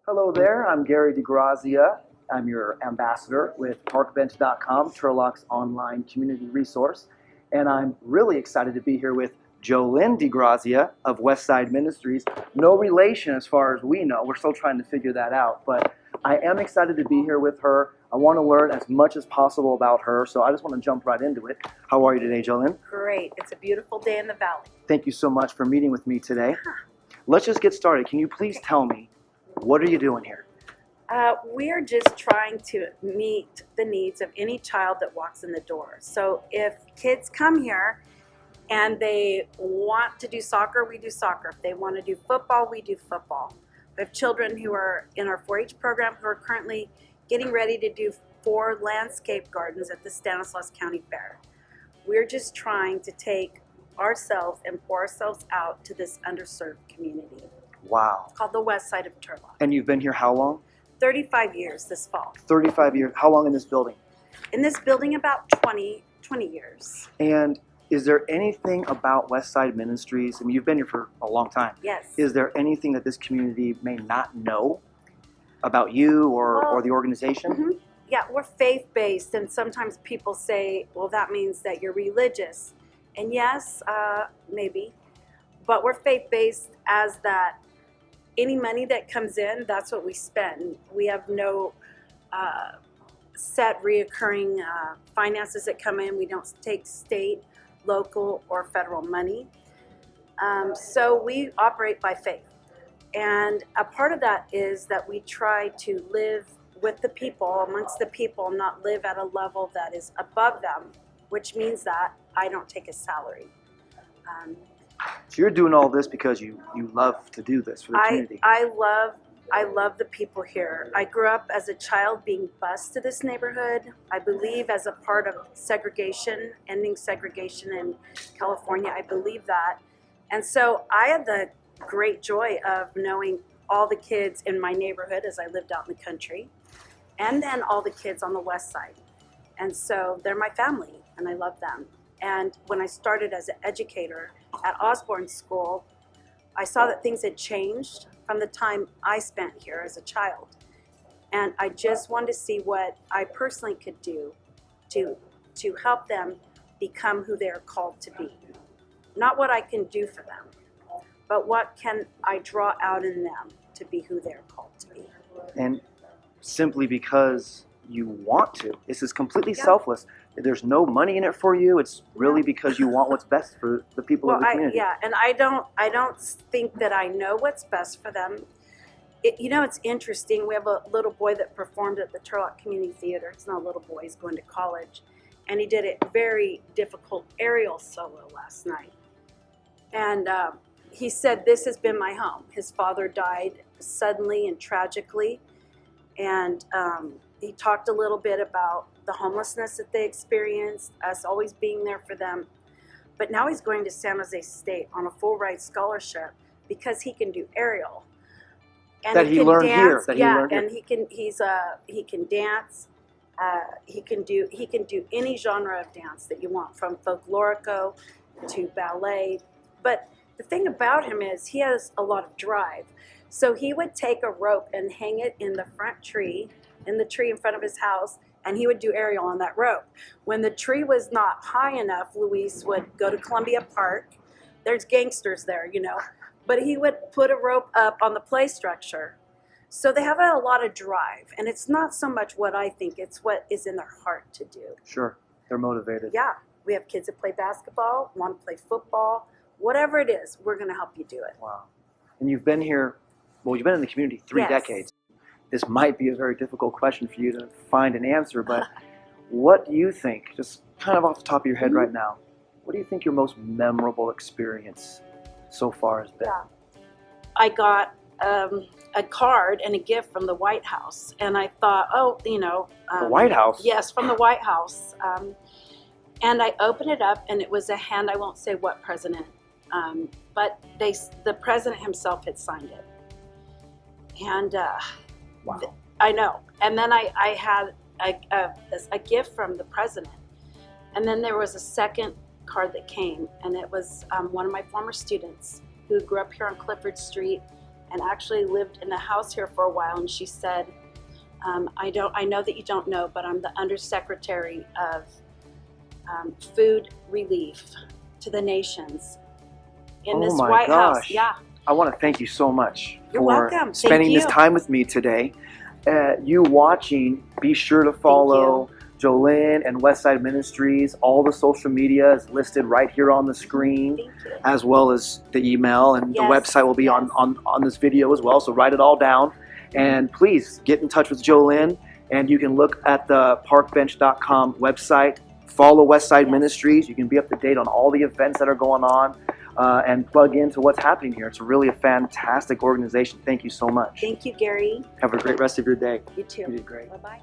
Hello there, I'm Gary DiGrazia. I'm your ambassador with parkbench.com, Turlock's online community resource. And I'm really excited to be here with JoLynn DiGrazia of Westside Ministries. No relation as far as we know. We're still trying to figure that out. But I am excited to be here with her. I want to learn as much as possible about her. So I just want to jump right into it. How are you today, JoLynn? Great. It's a beautiful day in the valley. Thank you so much for meeting with me today. Let's just get started. Can you please tell me, what are you doing here? We're just trying to meet the needs of any child that walks in the door. So if kids come here and they want to do soccer, we do soccer. If they want to do football, we do football. We have children who are in our 4-H program who are currently getting ready to do 4 landscape gardens at the Stanislaus County Fair. We're just trying to take ourselves and pour ourselves out to this underserved community. Wow. It's called the Westside of Turlock. And you've been here how long? 35 years this fall. 35 years. How long in this building? In this building, about 20 years. And is there anything about Westside Ministries? I mean, you've been here for a long time. Yes. Is there anything that this community may not know about you or the organization? Mm-hmm. Yeah, we're faith-based, and sometimes people say, well, that means that you're religious. And yes, maybe. But we're faith-based as that any money that comes in, that's what we spend. We have no set reoccurring finances that come in. We don't take state, local, or federal money. So we operate by faith. And a part of that is that we try to live with the people, amongst the people, not live at a level that is above them, which means that I don't take a salary. So you're doing all this because you love to do this for the community. I love the people here. I grew up as a child being bused to this neighborhood. I believe as a part of segregation, ending segregation in California, I believe that. And so I had the great joy of knowing all the kids in my neighborhood as I lived out in the country, and then all the kids on the west side. And so they're my family, and I love them. And when I started as an educator at Osborne School, I saw that things had changed from the time I spent here as a child. And I just wanted to see what I personally could do to help them become who they are called to be. Not what I can do for them, but what can I draw out in them to be who they're called to be. And simply because you want to. This is completely selfless. There's no money in it for you. It's really because you want what's best for the people of the community. And I don't think that I know what's best for them. It's interesting. We have a little boy that performed at the Turlock Community Theater. It's not a little boy. He's going to college. And he did a very difficult aerial solo last night. And he said, this has been my home. His father died suddenly and tragically. And he talked a little bit about the homelessness that they experienced, us always being there for them. But now he's going to San Jose State on a full ride scholarship because he can do aerial. And that he learned here. And he can dance. He can do any genre of dance that you want, from folklorico to ballet. But the thing about him is he has a lot of drive. So he would take a rope and hang it in the tree in front of his house, and he would do aerial on that rope. When the tree was not high enough, Luis would go to Columbia Park. There's gangsters there, but he would put a rope up on the play structure. So they have a lot of drive, and it's not so much what I think, it's what is in their heart to do. Sure, they're motivated. Yeah, we have kids that play basketball, want to play football, whatever it is, we're going to help you do it. Wow. And you've been here, you've been in the community 3 decades. This might be a very difficult question for you to find an answer, but what do you think, just kind of off the top of your head right now, what do you think your most memorable experience so far has been? Yeah. I got a card and a gift from the White House, and I thought, the White House? Yes, from the White House. And I opened it up, and it was a hand, I won't say what president, but the president himself had signed it. And wow. I know. And then I had a gift from the president. And then there was a second card that came, and it was one of my former students who grew up here on Clifford Street and actually lived in the house here for a while. And she said, I know that you don't know, but I'm the Undersecretary of Food Relief to the nations in this White House. Yeah. I want to thank you so much You're for welcome. spending Thank this you. time with me today. You watching, be sure to follow JoLynn and Westside Ministries. All the social media is listed right here on the screen, Thank you. as well as the email, and the Yes, website will be yes. on this video as well, so write it all down. And please get in touch with JoLynn, and you can look at the parkbench.com website, follow Westside Yes. Ministries. You can be up to date on all the events that are going on, and plug into what's happening here. It's really a fantastic organization. Thank you so much. Thank you, Gary. Have a great rest of your day. You too. You did great. Bye-bye.